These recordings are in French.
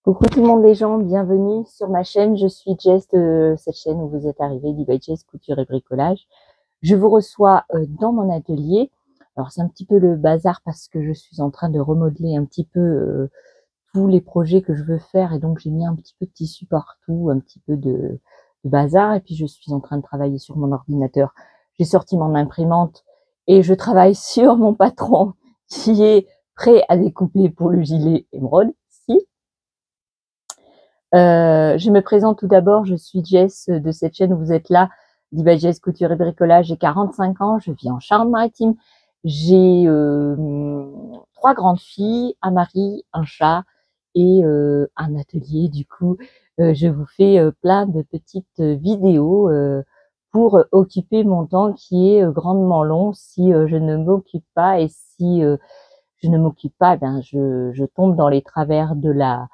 Coucou tout le monde les gens, bienvenue sur ma chaîne. Je suis Jess de cette chaîne où vous êtes arrivés, by Jess Couture et Bricolage. Je vous reçois dans mon atelier. Alors c'est un petit peu le bazar parce que je suis en train de remodeler un petit peu tous les projets que je veux faire et donc j'ai mis un petit peu de tissu partout, un petit peu de bazar et puis je suis en train de travailler sur mon ordinateur. J'ai sorti mon imprimante et je travaille sur mon patron qui est prêt à découper pour le gilet émeraude. Je me présente tout d'abord, je suis Jess de cette chaîne où vous êtes là, by Jess Couture et Bricolage. J'ai 45 ans, je vis en Charente-Maritime. J'ai 3 grandes filles, un mari, un chat et un atelier. Du coup, je vous fais plein de petites vidéos pour occuper mon temps qui est grandement long si je ne m'occupe pas et si je ne m'occupe pas, ben je tombe dans les travers de la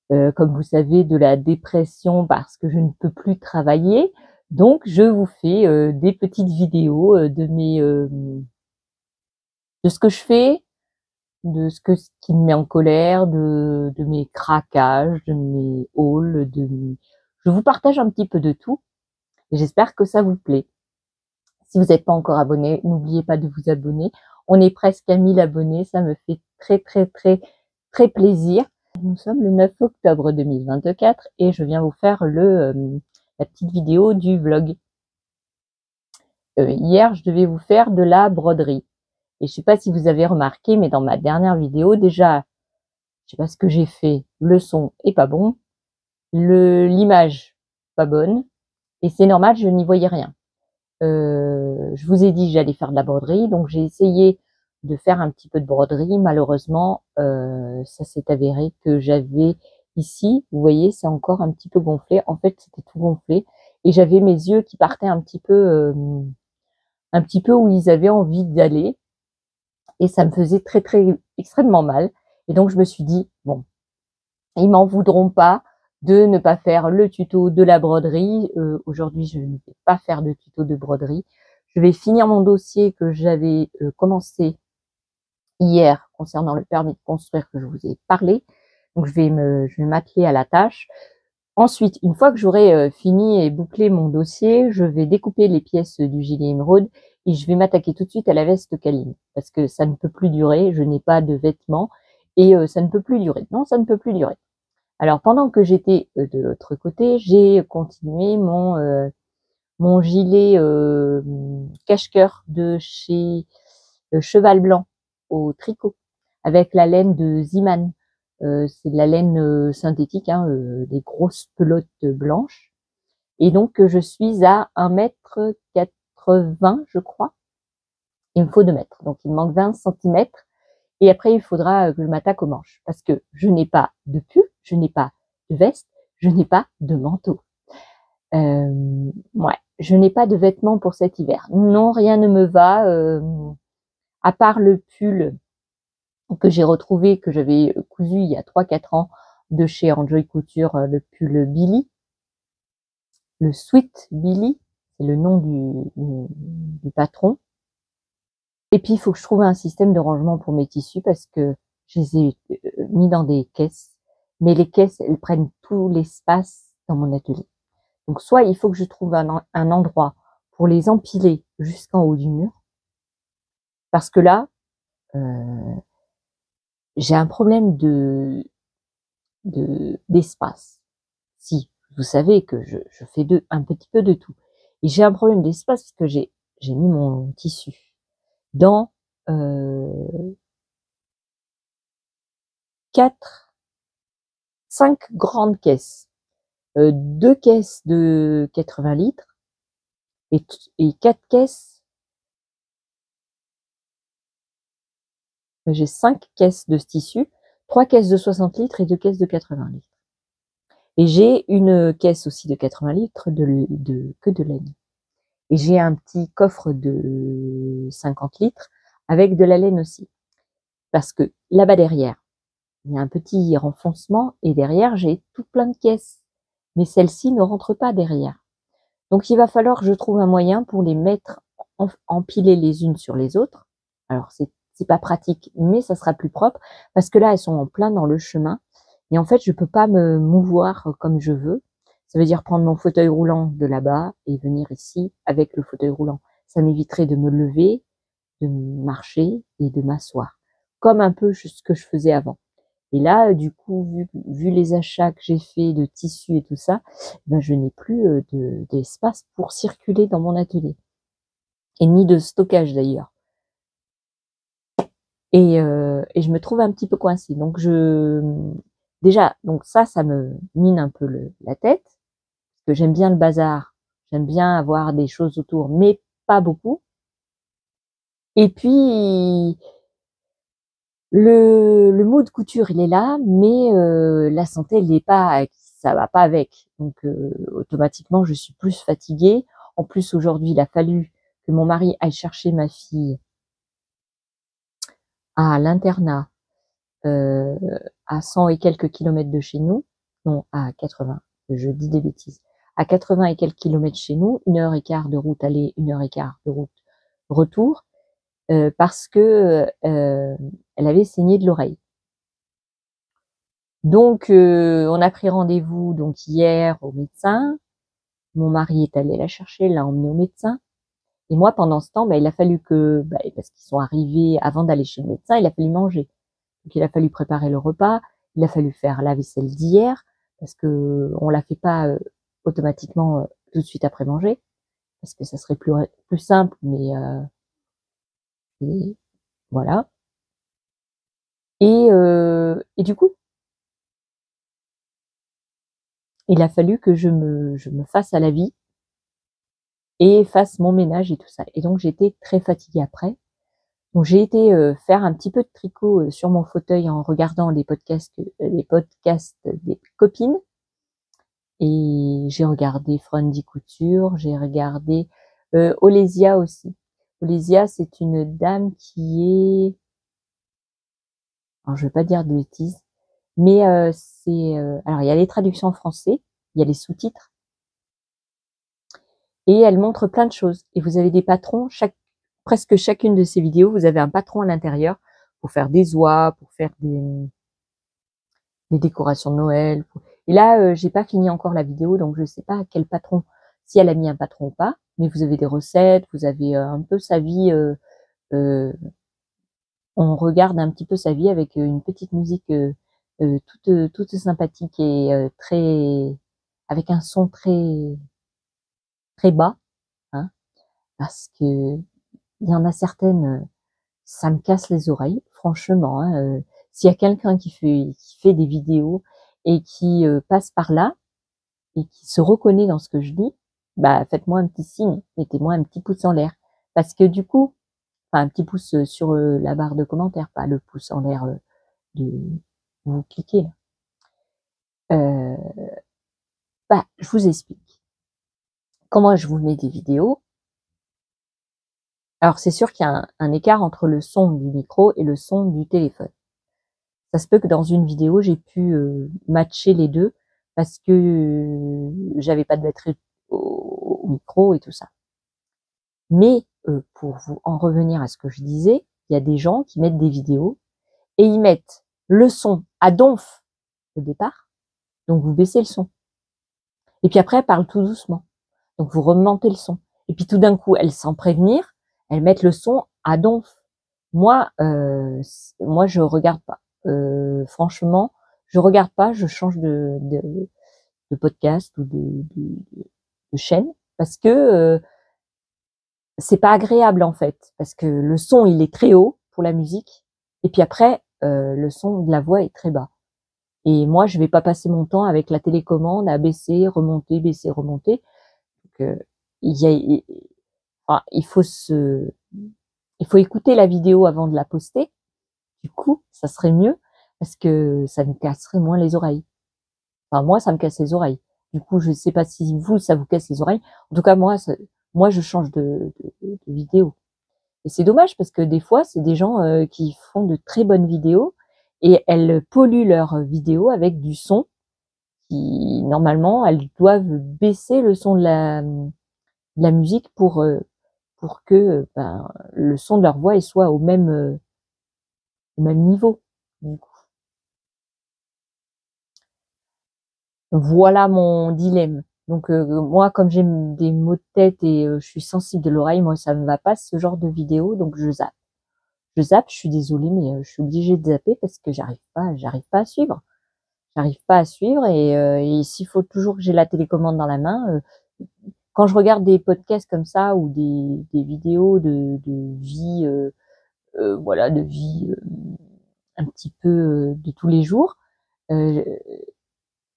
comme vous savez, de la dépression parce que je ne peux plus travailler. Donc, je vous fais des petites vidéos de ce que je fais, de ce qui me met en colère, de mes craquages, de mes hauls, je vous partage un petit peu de tout et j'espère que ça vous plaît. Si vous n'êtes pas encore abonné, n'oubliez pas de vous abonner. On est presque à 1000 abonnés, ça me fait très plaisir. Nous sommes le 9 octobre 2024 et je viens vous faire la petite vidéo du vlog. Hier, je devais vous faire de la broderie. Et je sais pas si vous avez remarqué, mais dans ma dernière vidéo, déjà, je sais pas ce que j'ai fait. Le son est pas bon. L'image, pas bonne. Et c'est normal, je n'y voyais rien. Je vous ai dit que j'allais faire de la broderie, donc j'ai essayé de faire un petit peu de broderie. Malheureusement, ça s'est avéré que j'avais ici, vous voyez, c'est encore un petit peu gonflé. En fait, c'était tout gonflé et j'avais mes yeux qui partaient un petit peu où ils avaient envie d'aller et ça me faisait extrêmement mal. Et donc je me suis dit bon, ils m'en voudront pas de ne pas faire le tuto de la broderie. Aujourd'hui, je ne vais pas faire de tuto de broderie. Je vais finir mon dossier que j'avais commencé hier concernant le permis de construire que je vous ai parlé. Donc, je vais m'atteler à la tâche. Ensuite, une fois que j'aurai fini et bouclé mon dossier, je vais découper les pièces du gilet émeraude et je vais m'attaquer tout de suite à la veste câline parce que ça ne peut plus durer. Je n'ai pas de vêtements et ça ne peut plus durer. Non, ça ne peut plus durer. Alors pendant que j'étais de l'autre côté, j'ai continué mon gilet cache-cœur de chez Cheval Blanc au tricot avec la laine de Ziman. C'est de la laine synthétique, hein, des grosses pelotes blanches. Et donc je suis à 1,80 m, je crois. Il me faut 2 mètres, donc il me manque 20 cm. Et après, il faudra que je m'attaque aux manches parce que je n'ai pas de pull, je n'ai pas de veste, je n'ai pas de manteau. Ouais, je n'ai pas de vêtements pour cet hiver. Non, rien ne me va, à part le pull que j'ai retrouvé, que j'avais cousu il y a 3-4 ans de chez Enjoy Couture, le pull Billy, le Sweet Billy, c'est le nom du patron. Et puis, il faut que je trouve un système de rangement pour mes tissus parce que je les ai mis dans des caisses. Mais les caisses, elles prennent tout l'espace dans mon atelier. Donc, soit il faut que je trouve un endroit pour les empiler jusqu'en haut du mur. Parce que là, j'ai un problème d'espace. Si, vous savez que je fais un petit peu de tout. Et j'ai un problème d'espace parce que j'ai mis mon tissu dans 5 grandes caisses, 2 caisses de 80 litres et 4 caisses. J'ai 5 caisses de ce tissu, 3 caisses de 60 litres et 2 caisses de 80 litres. Et j'ai une caisse aussi de 80 litres que de laine. Et j'ai un petit coffre de 50 litres avec de la laine aussi. Parce que là-bas derrière, il y a un petit renfoncement et derrière, j'ai tout plein de caisses. Mais celles-ci ne rentrent pas derrière. Donc, il va falloir que je trouve un moyen pour les mettre empilées les unes sur les autres. Alors, c'est pas pratique, mais ça sera plus propre parce que là, elles sont en plein dans le chemin Et en fait, je peux pas me mouvoir comme je veux. Ça veut dire prendre mon fauteuil roulant de là-bas et venir ici avec le fauteuil roulant. Ça m'éviterait de me lever, de marcher et de m'asseoir, comme un peu ce que je faisais avant. Et là, du coup, vu les achats que j'ai fait de tissus et tout ça, ben je n'ai plus d'espace pour circuler dans mon atelier. Et ni de stockage d'ailleurs. Et je me trouve un petit peu coincée. Donc déjà, donc ça me mine un peu la tête, parce que j'aime bien le bazar, j'aime bien avoir des choses autour, mais pas beaucoup. Et puis le mot de couture, il est là, mais la santé, elle n'est pas, ça va pas avec. Donc automatiquement, je suis plus fatiguée. En plus, aujourd'hui, il a fallu que mon mari aille chercher ma fille à l'internat euh, à 100 et quelques kilomètres de chez nous, non, à 80, je dis des bêtises, à 80 et quelques kilomètres chez nous, 1 heure et quart de route aller, 1 heure et quart de route retour, parce que elle avait saigné de l'oreille. Donc, on a pris rendez-vous donc hier au médecin. Mon mari est allé la chercher, l'a emmenée au médecin. Et moi, pendant ce temps, bah, il a fallu que, bah, parce qu'ils sont arrivés avant d'aller chez le médecin, il a fallu manger. Donc, il a fallu préparer le repas, il a fallu faire la vaisselle d'hier, parce que on la fait pas automatiquement tout de suite après manger, parce que ça serait plus simple, mais et voilà. Et du coup, il a fallu que je me fasse à la vie et fasse mon ménage et tout ça. Et donc j'étais très fatiguée après. Donc j'ai été faire un petit peu de tricot sur mon fauteuil en regardant les podcasts des copines. Et j'ai regardé Friendly Couture, j'ai regardé Olesia aussi. Olesia, c'est une dame qui est, alors je vais pas dire de bêtises, mais alors il y a les traductions en français, il y a les sous-titres, et elle montre plein de choses. Et vous avez des patrons, presque chacune de ces vidéos, vous avez un patron à l'intérieur pour faire des oies, pour faire des décorations de Noël. Et là, j'ai pas fini encore la vidéo, donc je sais pas quel patron, si elle a mis un patron ou pas. Mais vous avez des recettes, vous avez un peu sa vie. Euh, on regarde un petit peu sa vie avec une petite musique toute sympathique et très avec un son très bas, hein, parce que il y en a certaines, ça me casse les oreilles, franchement. Hein, s'il y a quelqu'un qui fait des vidéos et qui passe par là et qui se reconnaît dans ce que je dis, bah faites-moi un petit signe, mettez-moi un petit pouce en l'air, parce que du coup, enfin un petit pouce sur la barre de commentaires, pas le pouce en l'air de vous cliquez là. Euh, Bah je vous explique comment je vous mets des vidéos. Alors c'est sûr qu'il y a un écart entre le son du micro et le son du téléphone. Ça se peut que dans une vidéo, j'ai pu matcher les deux parce que j'avais pas de batterie au micro et tout ça. Mais pour vous en revenir à ce que je disais, il y a des gens qui mettent des vidéos et ils mettent le son à donf au départ, donc vous baissez le son. Et puis après, elle parle tout doucement, donc vous remontez le son. Et puis tout d'un coup, elles, sans prévenir, elles mettent le son à donf. Moi, je regarde pas. Franchement, je regarde pas. Je change de podcast ou de chaîne parce que c'est pas agréable en fait. Parce que le son, il est très haut pour la musique. Et puis après, le son de la voix est très bas. Et moi, je vais pas passer mon temps avec la télécommande à baisser, remonter. Donc, il y a, enfin, il faut écouter la vidéo avant de la poster. Du coup, ça serait mieux parce que ça me casserait moins les oreilles. Enfin, moi, ça me casse les oreilles. Du coup, je ne sais pas si vous, ça vous casse les oreilles. En tout cas, moi, je change de vidéo. Et c'est dommage parce que des fois, c'est des gens qui font de très bonnes vidéos et elles polluent leurs vidéos avec du son qui, normalement, elles doivent baisser le son de la musique pour que ben, le son de leur voix soit au même niveau. Du coup. Voilà mon dilemme. Donc moi, comme j'ai des maux de tête et je suis sensible de l'oreille, moi ça me va pas ce genre de vidéo, donc je zappe. Je zappe, je suis désolée, mais je suis obligée de zapper parce que j'arrive pas à suivre. J'arrive pas à suivre et s'il faut toujours que j'ai la télécommande dans la main, quand je regarde des podcasts comme ça ou des vidéos de vie, voilà, de vie un petit peu de tous les jours, euh,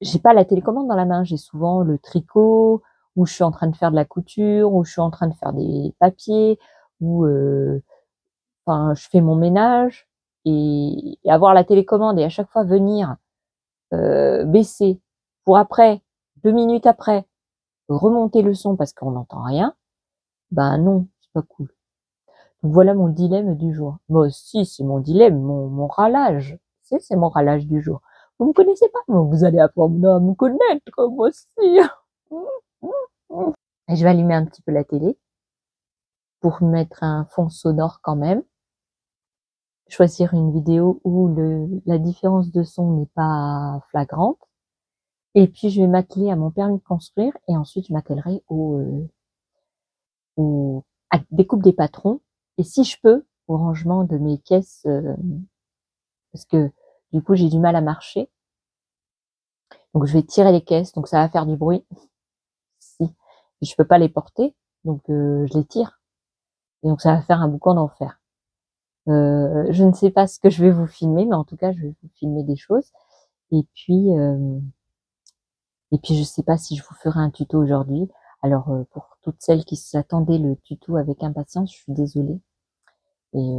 j'ai pas la télécommande dans la main. J'ai souvent le tricot, ou je suis en train de faire de la couture, ou je suis en train de faire des papiers, ou enfin, je fais mon ménage et avoir la télécommande et à chaque fois venir baisser pour après, 2 minutes après, remonter le son parce qu'on n'entend rien, ben non, c'est pas cool. Donc voilà mon dilemme du jour. Moi aussi, c'est mon dilemme, mon râlage. C'est mon râlage du jour. Vous me connaissez pas, mais vous allez apprendre à me connaître, moi aussi. Et je vais allumer un petit peu la télé pour mettre un fond sonore quand même. Choisir une vidéo où la différence de son n'est pas flagrante. Et puis je vais m'atteler à mon permis de construire et ensuite je m'attellerai à découpe des patrons et si je peux au rangement de mes caisses parce que du coup j'ai du mal à marcher. Donc je vais tirer les caisses, donc ça va faire du bruit. Si je peux pas les porter, donc je les tire. Et donc ça va faire un boucan d'enfer. Je ne sais pas ce que je vais vous filmer, mais en tout cas je vais vous filmer des choses. Et puis je sais pas si je vous ferai un tuto aujourd'hui. Alors pour toutes celles qui s'attendaient le tuto avec impatience, je suis désolée. Et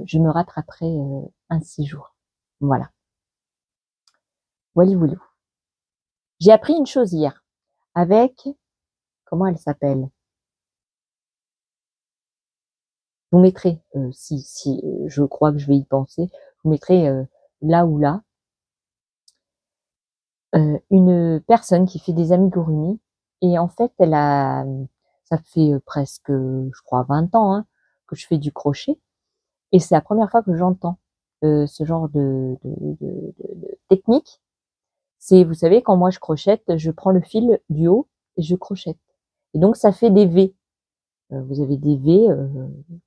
je me rattraperai un de ces jours. Voilà. Voilà, voilà. J'ai appris une chose hier avec, comment elle s'appelle? Je vous mettrai, si je crois que je vais y penser, je vous mettrai là ou là, une personne qui fait des amigurumis. Et en fait, ça fait presque, je crois, 20 ans hein, que je fais du crochet. Et c'est la première fois que j'entends ce genre de technique. C'est, vous savez, quand moi je crochette, je prends le fil du haut et je crochette. Et donc ça fait des V. Vous avez des V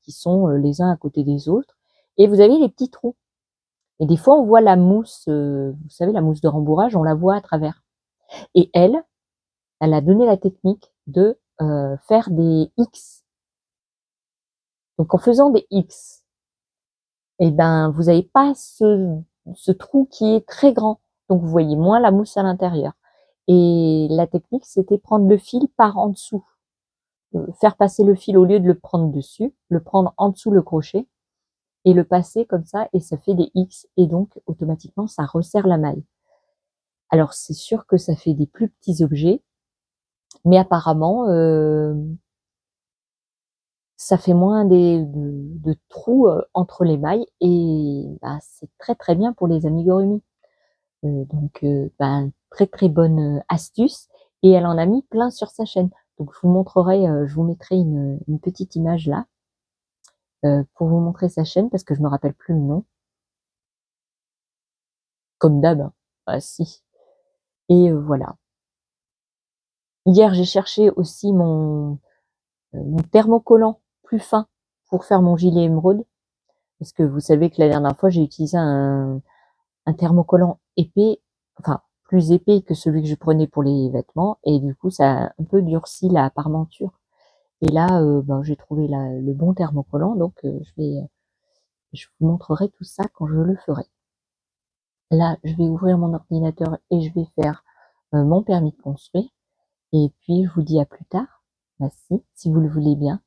qui sont les uns à côté des autres. Et vous avez les petits trous. Et des fois, on voit la mousse, vous savez, la mousse de rembourrage, on la voit à travers. Et elle a donné la technique de faire des X. Donc en faisant des X, eh ben, vous n'avez pas ce trou qui est très grand. Donc vous voyez moins la mousse à l'intérieur. Et la technique, c'était prendre le fil par en dessous. Faire passer le fil au lieu de le prendre dessus, le prendre en dessous le crochet et le passer comme ça et ça fait des X et donc automatiquement ça resserre la maille. Alors c'est sûr que ça fait des plus petits objets, mais apparemment ça fait moins de trous entre les mailles et bah, c'est très très bien pour les amigurumis. Donc bah, très très bonne astuce et elle en a mis plein sur sa chaîne. Donc je vous montrerai, je vous mettrai une petite image là pour vous montrer sa chaîne parce que je me rappelle plus le nom. Comme d'hab, hein. Ah si. Et voilà. Hier, j'ai cherché aussi mon thermocollant plus fin pour faire mon gilet émeraude. Parce que vous savez que la dernière fois, j'ai utilisé un thermocollant épais, enfin plus épais que celui que je prenais pour les vêtements. Et du coup, ça a un peu durci la parmenture. Et là, ben, j'ai trouvé le bon thermocollant. Donc, je vous montrerai tout ça quand je le ferai. Là, je vais ouvrir mon ordinateur et je vais faire mon permis de construire. Et puis, je vous dis à plus tard. Bah, si vous le voulez bien,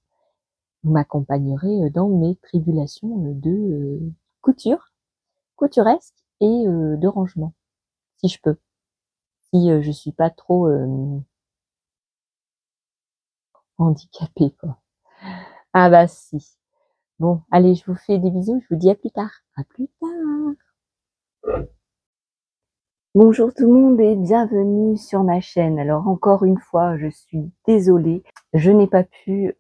vous m'accompagnerez dans mes tribulations de couture, couturesque et de rangement, si je peux. Si je suis pas trop handicapée, quoi. Ah bah si. Bon, allez, je vous fais des bisous, je vous dis à plus tard. À plus tard. Bonjour tout le monde et bienvenue sur ma chaîne. Alors encore une fois, je suis désolée, je n'ai pas pu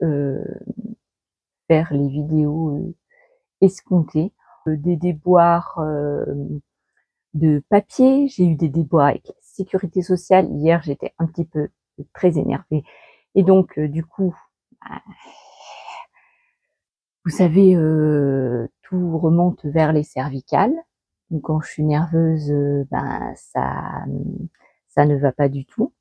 faire les vidéos escomptées. Des déboires de papier, j'ai eu des déboires avec sécurité sociale. Hier, j'étais un petit peu très énervée. Et donc, du coup, bah, vous savez, tout remonte vers les cervicales. Donc, quand je suis nerveuse, ben, ça ne va pas du tout.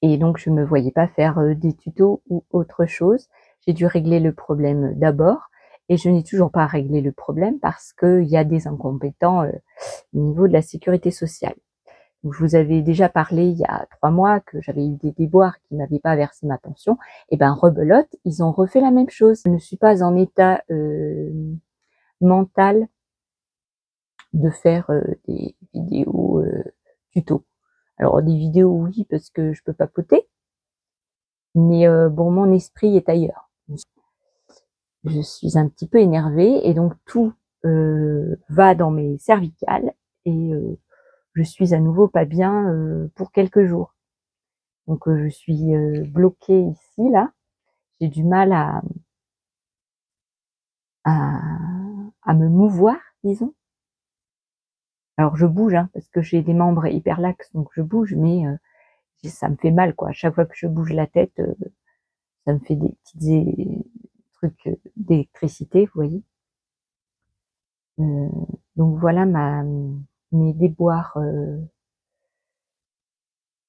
Et donc, je me voyais pas faire des tutos ou autre chose. J'ai dû régler le problème d'abord. Et je n'ai toujours pas réglé le problème parce qu'il y a des incompétents au niveau de la sécurité sociale. Donc, je vous avais déjà parlé il y a 3 mois que j'avais eu des déboires qui n'avaient pas versé ma pension. Et ben, rebelote, ils ont refait la même chose. Je ne suis pas en état mental de faire des vidéos tutos. Alors, des vidéos, oui, parce que je peux papoter. Mais bon, mon esprit est ailleurs. Je suis un petit peu énervée et donc tout va dans mes cervicales et je suis à nouveau pas bien pour quelques jours. Donc je suis bloquée ici, là. J'ai du mal à, à me mouvoir, disons. Alors je bouge, hein, parce que j'ai des membres hyper laxes, donc je bouge, mais ça me fait mal, quoi. À chaque fois que je bouge la tête, ça me fait des petits trucs d'électricité, vous voyez. Donc voilà mes déboires.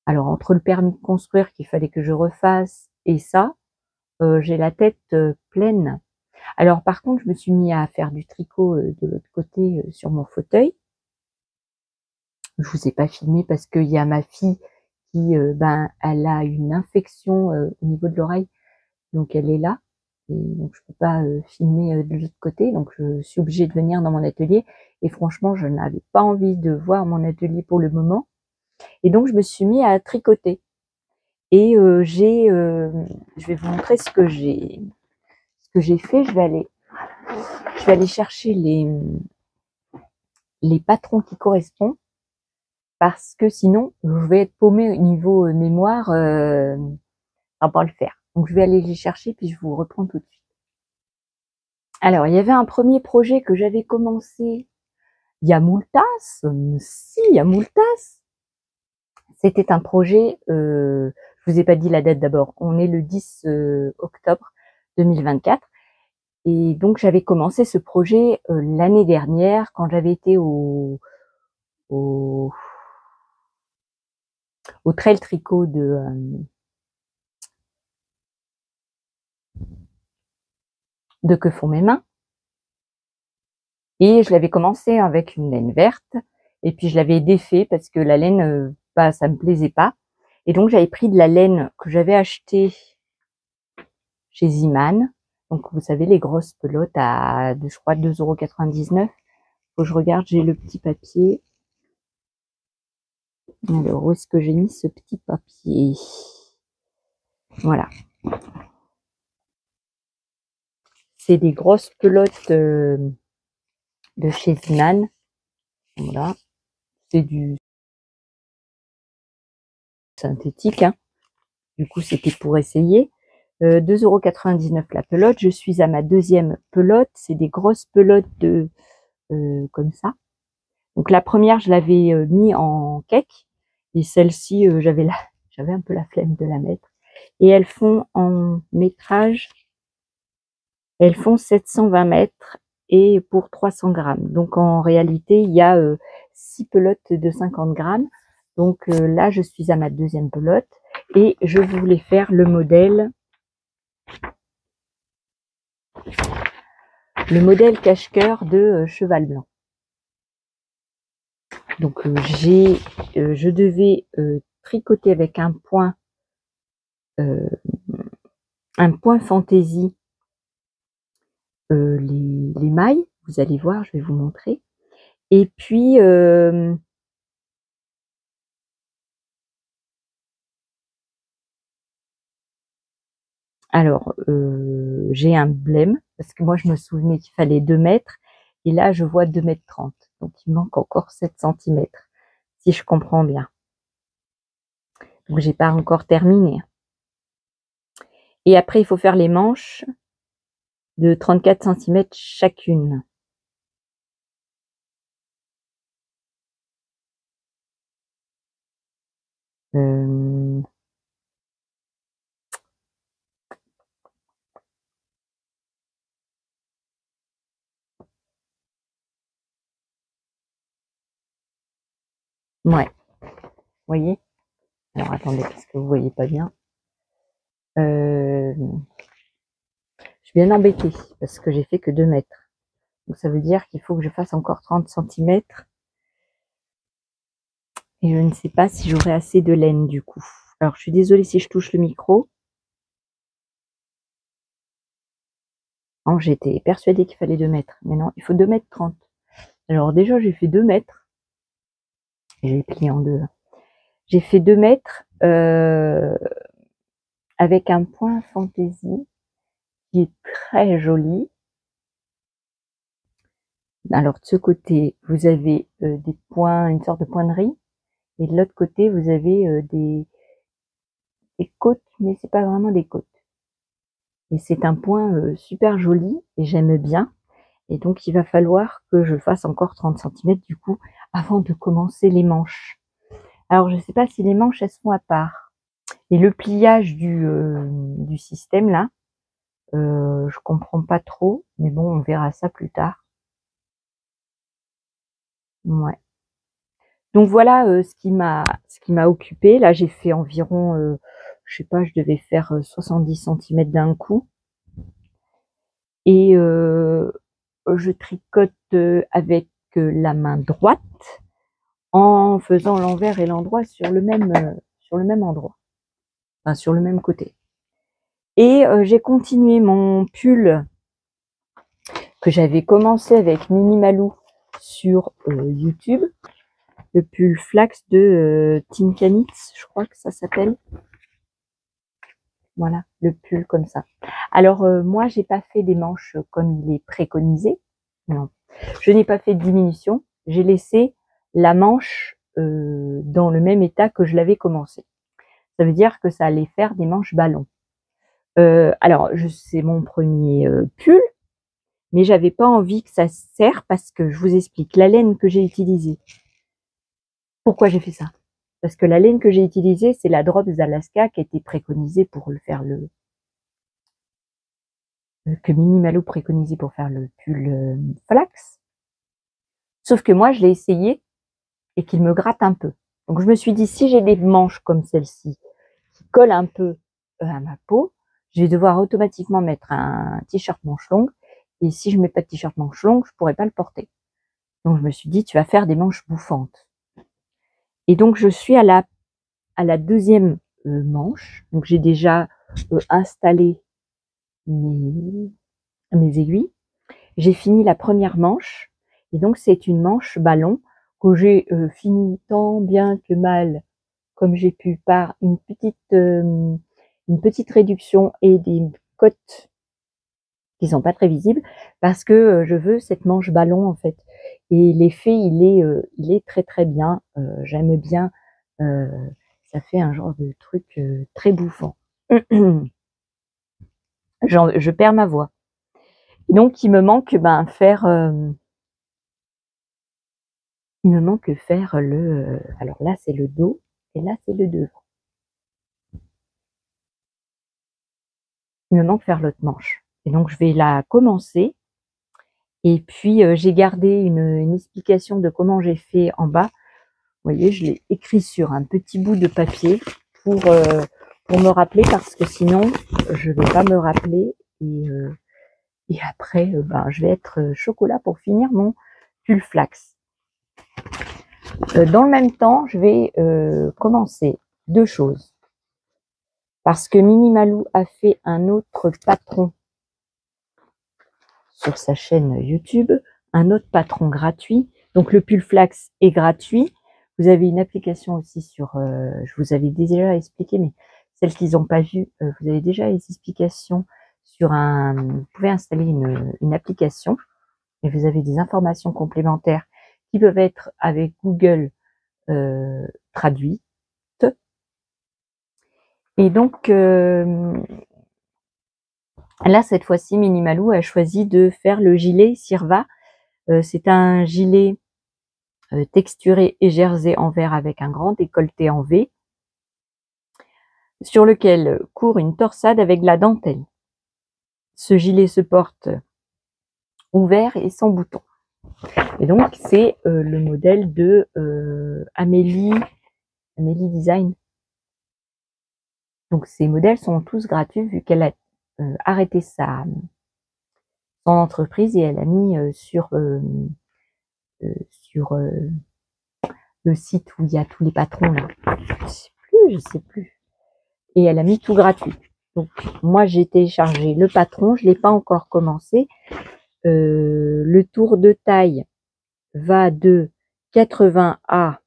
Alors entre le permis de construire qu'il fallait que je refasse et ça, j'ai la tête pleine. Alors par contre, je me suis mis à faire du tricot de l'autre côté sur mon fauteuil. Je vous ai pas filmé parce qu'il y a ma fille qui, ben, elle a une infection au niveau de l'oreille, donc elle est là. Et donc je peux pas filmer de l'autre côté, donc je suis obligée de venir dans mon atelier. Et franchement, je n'avais pas envie de voir mon atelier pour le moment. Et donc je me suis mis à tricoter. Et je vais vous montrer ce que j'ai fait. Je vais aller chercher les patrons qui correspondent parce que sinon je vais être paumée au niveau mémoire, ça va pas le faire. Donc je vais aller les chercher puis je vous reprends tout de suite. Alors il y avait un premier projet que j'avais commencé il y a moultas, si il y a moultas. C'était un projet, je vous ai pas dit la date d'abord. On est le 10 octobre 2024. Et donc j'avais commencé ce projet l'année dernière quand j'avais été au, au trail tricot de Que font mes mains. Et je l'avais commencé avec une laine verte. Et puis je l'avais défait parce que la laine, bah, ça me plaisait pas. Et donc j'avais pris de la laine que j'avais achetée chez Ziman. Donc vous savez, les grosses pelotes à, je crois, 2,99 €. Faut que je regarde, j'ai le petit papier. Alors, où est-ce que j'ai mis ce petit papier? Voilà. C'est des grosses pelotes de chez Ziman. Voilà. C'est du synthétique, hein. Du coup, c'était pour essayer. 2,99 € la pelote. Je suis à ma deuxième pelote. C'est des grosses pelotes de comme ça. Donc la première, je l'avais mis en cake. Et celle-ci, j'avais un peu la flemme de la mettre. Et elles font en métrage, elles font 720 mètres et pour 300 grammes. Donc en réalité, il y a 6 pelotes de 50 grammes. Donc là, je suis à ma deuxième pelote et je voulais faire le modèle cache-cœur de cheval blanc. Donc je devais tricoter avec un point fantaisie les mailles. Vous allez voir, je vais vous montrer. Et puis alors j'ai un blême parce que moi je me souvenais qu'il fallait 2 mètres et là je vois 2,30 m. Donc il manque encore 7 cm si je comprends bien. Donc j'ai pas encore terminé. Et après il faut faire les manches de 34 cm chacune. Euh, ouais, vous voyez? Alors attendez, parce que vous voyez pas bien. Je suis bien embêtée parce que j'ai fait que 2 mètres. Donc ça veut dire qu'il faut que je fasse encore 30 centimètres. Et je ne sais pas si j'aurai assez de laine du coup. Alors je suis désolée si je touche le micro. Non, j'étais persuadée qu'il fallait 2 mètres. Mais non, il faut 2 mètres 30. Alors déjà j'ai fait 2 mètres. Et j'ai plié en deux. J'ai fait 2 mètres avec un point fantaisie qui est très joli. Alors de ce côté, vous avez des points, une sorte de pointerie. Et de l'autre côté, vous avez des côtes, mais c'est pas vraiment des côtes. Et c'est un point super joli et j'aime bien. Et donc, il va falloir que je fasse encore 30 centimètres du coup avant de commencer les manches. Alors, je ne sais pas si les manches, elles sont à part. Et le pliage du système, là, je comprends pas trop. Mais bon, on verra ça plus tard. Ouais. Donc, voilà ce qui m'a occupé. Là, j'ai fait environ, je sais pas, je devais faire 70 centimètres d'un coup. Et je tricote avec la main droite en faisant l'envers et l'endroit sur le même endroit, enfin sur le même côté. Et j'ai continué mon pull que j'avais commencé avec Mini Malou sur YouTube, le pull flax de Tinkanitz, je crois que ça s'appelle. Voilà, le pull comme ça. Alors moi, j'ai pas fait des manches comme il est préconisé. Non, je n'ai pas fait de diminution. J'ai laissé la manche dans le même état que je l'avais commencé. Ça veut dire que ça allait faire des manches ballons. Alors, c'est mon premier pull, mais j'avais pas envie que ça serre parce que je vous explique la laine que j'ai utilisée. Pourquoi j'ai fait ça? Parce que la laine que j'ai utilisée, c'est la Drops Alaska qui a été préconisée pour le faire que Mini Malou préconisait pour faire le pull flax. Sauf que moi, je l'ai essayé et qu'il me gratte un peu. Donc je me suis dit, si j'ai des manches comme celle-ci qui collent un peu à ma peau, je vais devoir automatiquement mettre un t-shirt manche longue. Et si je mets pas de t-shirt manche longue, je pourrais pas le porter. Donc je me suis dit, tu vas faire des manches bouffantes. Et donc je suis à la deuxième manche. Donc j'ai déjà installé mes aiguilles. J'ai fini la première manche. Et donc c'est une manche ballon que j'ai fini tant bien que mal comme j'ai pu par une petite réduction et des côtes qui sont pas très visibles parce que je veux cette manche ballon en fait. Et l'effet il est très très bien. J'aime bien. Ça fait un genre de truc très bouffant. Je perds ma voix. Donc il me manque il me manque faire alors là c'est le dos et là c'est le devant. Il me manque faire l'autre manche. Et donc je vais la commencer. Et puis j'ai gardé une explication de comment j'ai fait en bas. Vous voyez, je l'ai écrit sur un petit bout de papier pour me rappeler parce que sinon je vais pas me rappeler et après je vais être chocolat pour finir mon pull flax. Dans le même temps, je vais commencer 2 choses. Parce que Mini Malou a fait un autre patron sur sa chaîne YouTube, un autre patron gratuit. Donc le pull flax est gratuit. Vous avez une application aussi sur, je vous avais déjà expliqué, mais celles qui n'ont pas vu, vous avez déjà les explications sur vous pouvez installer une application et vous avez des informations complémentaires qui peuvent être avec Google traduites. Et donc là, cette fois-ci, Mini Malou a choisi de faire le gilet Sirva. C'est un gilet texturé et jersey en vert avec un grand décolleté en V. sur lequel court une torsade avec de la dentelle. Ce gilet se porte ouvert et sans bouton. Et donc, c'est le modèle de Amélie Design. Donc, ces modèles sont tous gratuits vu qu'elle a arrêté son entreprise et elle a mis sur le site où il y a tous les patrons là. Je sais plus. Et elle a mis tout gratuit. Donc, moi, j'ai téléchargé le patron. Je l'ai pas encore commencé. Le tour de taille va de 80 à,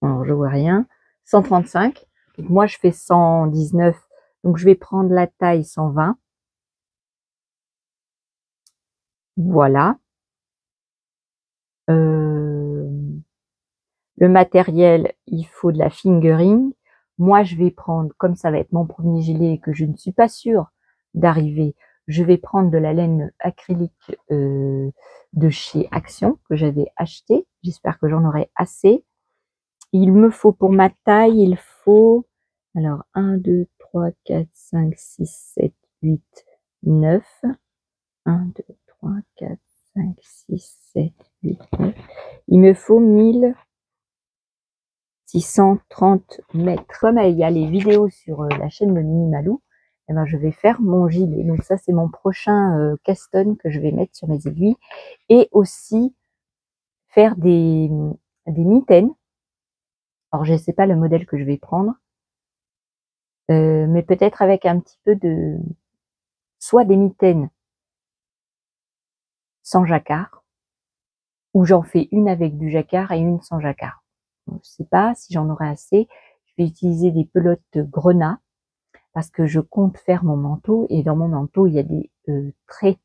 alors je vois rien, 135. Donc moi je fais 119, donc je vais prendre la taille 120. Voilà. Le matériel, il faut de la fingering. Moi je vais prendre, comme ça va être mon premier gilet et que je ne suis pas sûre d'arriver, je vais prendre de la laine acrylique de chez Action que j'avais acheté. J'espère que j'en aurai assez. Il me faut pour ma taille, il faut, alors 1, 2, 3, 4, 5, 6, 7, 8, 9. 1, 2, 3, 4, 5, 6, 7, 8, 9. Il me faut 1630 mètres. Comme il y a les vidéos sur la chaîne de Mini Malou, eh ben, je vais faire mon gilet. Donc ça, c'est mon prochain caston que je vais mettre sur mes aiguilles. Et aussi faire des mitaines. Alors, je ne sais pas le modèle que je vais prendre. Mais peut-être avec un petit peu de, soit des mitaines sans jacquard, ou j'en fais une avec du jacquard et une sans jacquard. Donc, je sais pas si j'en aurai assez. Je vais utiliser des pelotes grenat parce que je compte faire mon manteau et dans mon manteau il y a des traits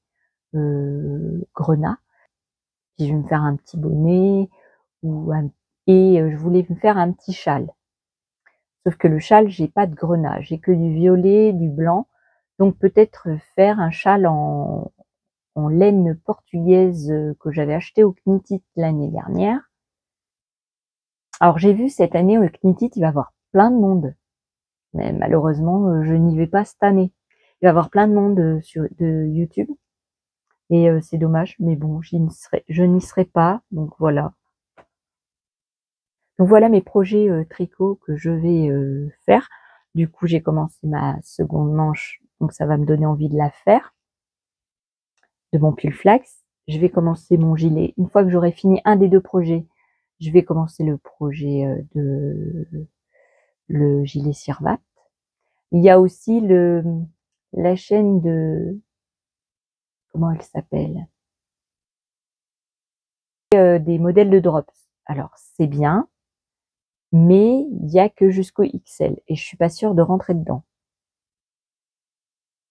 grenat. Puis je vais me faire un petit bonnet et je voulais me faire un petit châle. Sauf que le châle, j'ai pas de grenat, j'ai que du violet, du blanc. Donc peut-être faire un châle en laine portugaise que j'avais acheté au Knitit l'année dernière. Alors j'ai vu cette année au Knitit, il va y avoir plein de monde. Mais malheureusement, je n'y vais pas cette année. Il va y avoir plein de monde de YouTube. Et c'est dommage, mais bon, je n'y serai pas. Donc voilà. Donc voilà mes projets tricot que je vais faire. Du coup, j'ai commencé ma seconde manche, donc ça va me donner envie de la faire, de mon pull flax. Je vais commencer mon gilet. Une fois que j'aurai fini un des deux projets, je vais commencer le projet de le gilet Sirvat. Il y a aussi la chaîne de, comment elle s'appelle, des modèles de drops. Alors c'est bien, mais il y a que jusqu'au XL et je suis pas sûre de rentrer dedans.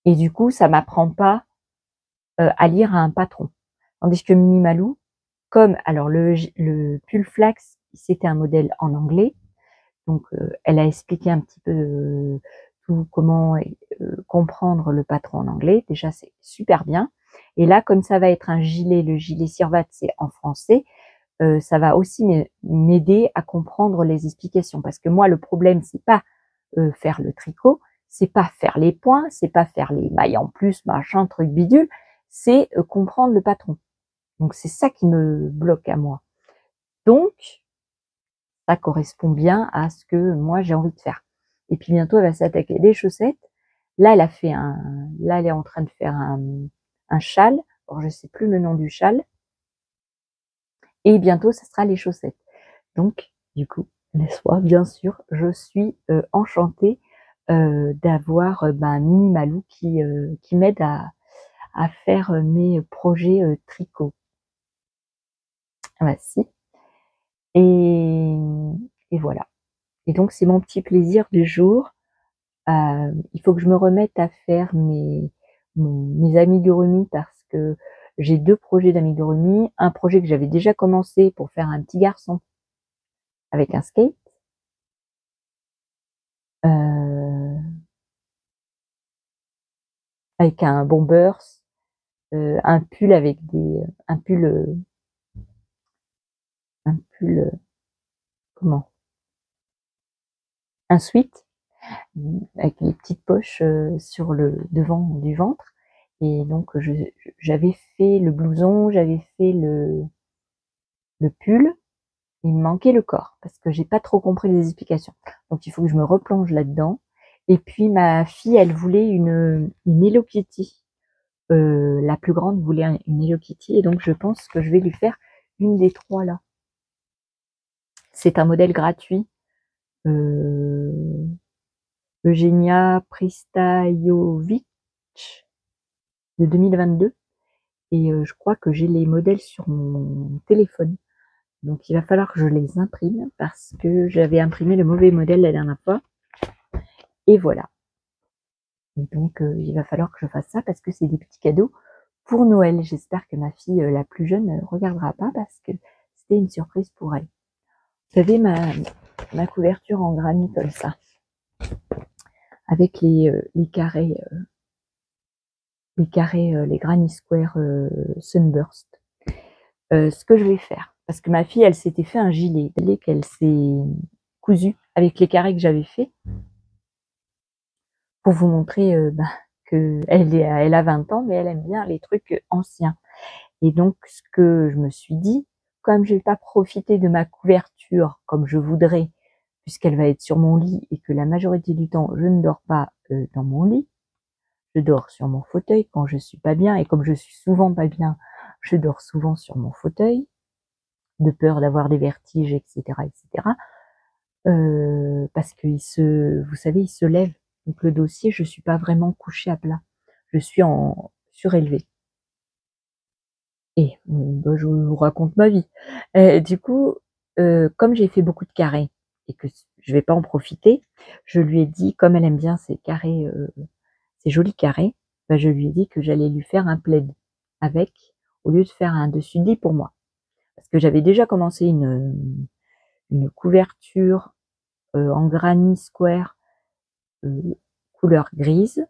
Et du coup, ça m'apprend pas à lire à un patron. Tandis que Mini Malou, comme alors le pull flax, c'était un modèle en anglais, donc elle a expliqué un petit peu tout comment comprendre le patron en anglais. Déjà, c'est super bien. Et là, comme ça va être un gilet, le gilet Sirvat, c'est en français, ça va aussi m'aider à comprendre les explications. Parce que moi, le problème, c'est pas faire le tricot, c'est pas faire les points, c'est pas faire les mailles en plus, machin, truc bidule, c'est comprendre le patron. Donc c'est ça qui me bloque à moi. Donc ça correspond bien à ce que moi j'ai envie de faire. Et puis bientôt elle va s'attaquer des chaussettes. Là elle est en train de faire un châle. Alors je sais plus le nom du châle. Et bientôt ça sera les chaussettes. Donc du coup, n'est-ce pas, bien sûr, je suis enchantée d'avoir Mini Malou qui m'aide à faire mes projets tricot. Voici. Et voilà. Et donc c'est mon petit plaisir du jour. Il faut que je me remette à faire mes amigurumis parce que j'ai deux projets d'amigurumi. Un projet que j'avais déjà commencé pour faire un petit garçon avec un skate. Avec un bombers, un pull avec un pull, comment? un sweat avec les petites poches sur le devant du ventre. Et donc j'avais fait le blouson, j'avais fait le pull. Il me manquait le corps parce que j'ai pas trop compris les explications. Donc il faut que je me replonge là-dedans. Et puis ma fille, elle voulait une Hello Kitty. La plus grande voulait une Hello Kitty et donc je pense que je vais lui faire une des trois là. C'est un modèle gratuit. Eugenia Pristajovic de 2022 et je crois que j'ai les modèles sur mon téléphone. Donc il va falloir que je les imprime parce que j'avais imprimé le mauvais modèle la dernière fois. Et voilà. Et donc il va falloir que je fasse ça parce que c'est des petits cadeaux pour Noël. J'espère que ma fille la plus jeune ne regardera pas parce que c'était une surprise pour elle. Vous savez, ma couverture en granit comme ça, avec les carrés, les granny square sunburst. Ce que je vais faire, parce que ma fille, elle s'était fait un gilet qu'elle s'est cousu avec les carrés que j'avais fait, pour vous montrer que elle a 20 ans, mais elle aime bien les trucs anciens. Et donc, ce que je me suis dit, comme je vais pas profiter de ma couverture comme je voudrais, puisqu'elle va être sur mon lit et que la majorité du temps, je ne dors pas dans mon lit, je dors sur mon fauteuil quand je suis pas bien, et comme je suis souvent pas bien, je dors souvent sur mon fauteuil, de peur d'avoir des vertiges, etc., etc. Parce que vous savez, il se lève. Donc le dossier, je suis pas vraiment couchée à plat. Je suis en surélevé. Et je vous raconte ma vie. Du coup, comme j'ai fait beaucoup de carrés et que je vais pas en profiter, je lui ai dit, comme elle aime bien ces carrés, ces jolis carrés, je lui ai dit que j'allais lui faire un plaid avec, au lieu de faire un dessus de lit pour moi. Parce que j'avais déjà commencé une couverture en granny square couleur grise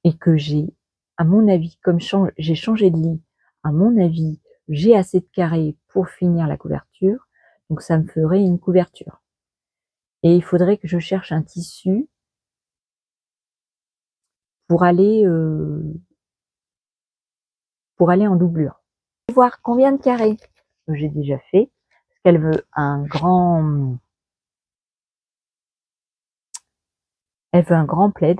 et que j'ai, à mon avis, comme j'ai changé de lit, à mon avis, j'ai assez de carrés pour finir la couverture, donc ça me ferait une couverture. Et il faudrait que je cherche un tissu pour aller en doublure. Je vais voir combien de carrés j'ai déjà fait, parce qu'elle veut un grand plaid.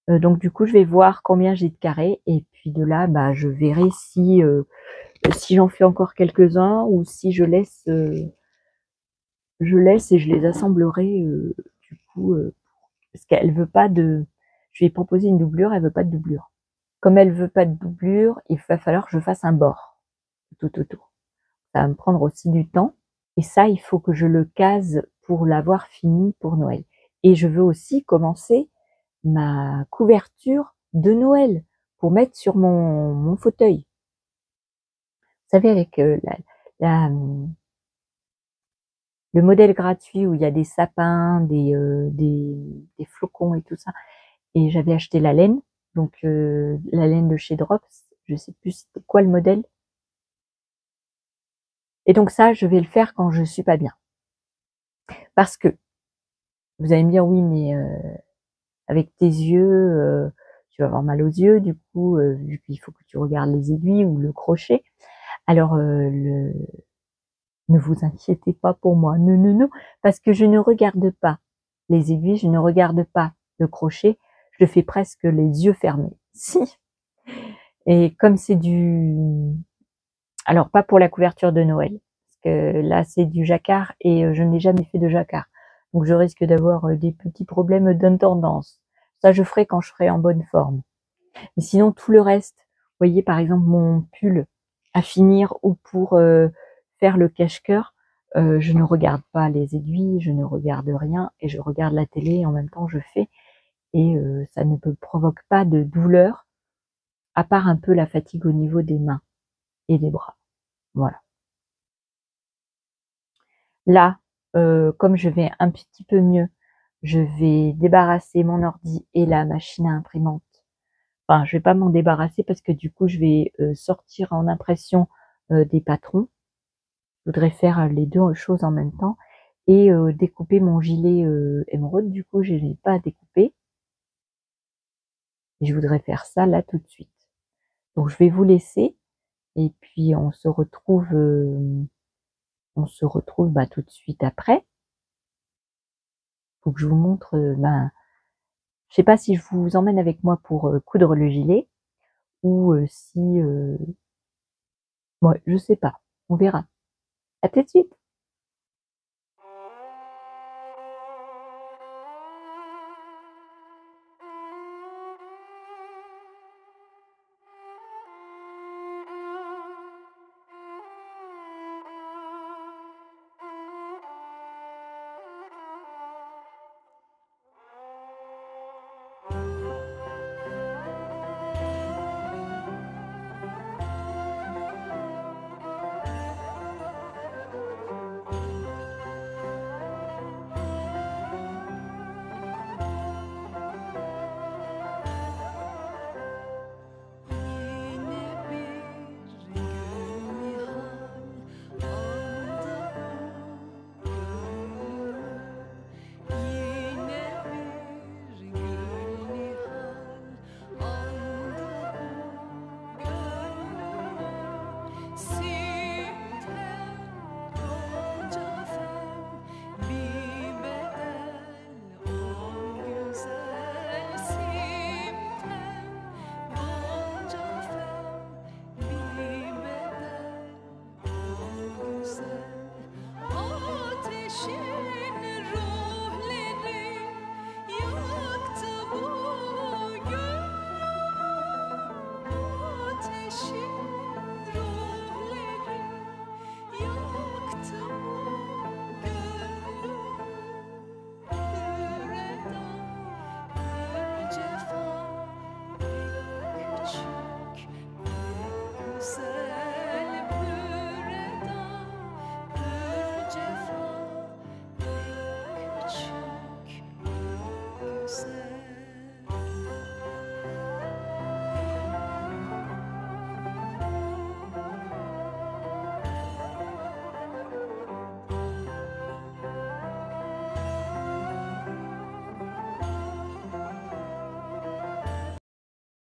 Donc du coup, je vais voir combien j'ai de carrés et puis de là, je verrai si j'en fais encore quelques-uns ou si je laisse et je les assemblerai du coup parce qu'elle veut pas de. Je lui ai proposé une doublure, elle veut pas de doublure. Comme elle veut pas de doublure, il va falloir que je fasse un bord tout autour. Ça va me prendre aussi du temps et ça, il faut que je le case pour l'avoir fini pour Noël. Et je veux aussi commencer ma couverture de Noël pour mettre sur mon fauteuil. Vous savez, avec le modèle gratuit où il y a des sapins, des flocons et tout ça. Et j'avais acheté la laine, donc la laine de chez Drops. Je sais plus c'était quoi le modèle. Et donc ça, je vais le faire quand je suis pas bien. Parce que vous allez me dire oui, mais avec tes yeux, tu vas avoir mal aux yeux. Du coup, vu qu'il faut que tu regardes les aiguilles ou le crochet. Alors ne vous inquiétez pas pour moi, non, parce que je ne regarde pas les aiguilles, je ne regarde pas le crochet, je le fais presque les yeux fermés. Si. Et comme c'est alors pas pour la couverture de Noël, parce que là c'est du jacquard et je n'ai jamais fait de jacquard, donc je risque d'avoir des petits problèmes d'intendance. Ça je ferai quand je serai en bonne forme. Mais sinon tout le reste, vous voyez par exemple mon pull à finir ou pour faire le cache-cœur, je ne regarde pas les aiguilles, je ne regarde rien et je regarde la télé et en même temps je fais et ça ne me provoque pas de douleur à part un peu la fatigue au niveau des mains et des bras. Voilà. Là, comme je vais un petit peu mieux, je vais débarrasser mon ordi et la machine à imprimante. Enfin, je vais pas m'en débarrasser parce que du coup, je vais sortir en impression des patrons. Je voudrais faire les deux choses en même temps. et découper mon gilet émeraude. Du coup, je n'ai pas à découper. Et je voudrais faire ça là tout de suite. Donc je vais vous laisser et puis on se retrouve bah, tout de suite après. Faut que je vous montre. Je sais pas si je vous emmène avec moi pour coudre le gilet ou si. Ouais, je sais pas. On verra. À tout de suite.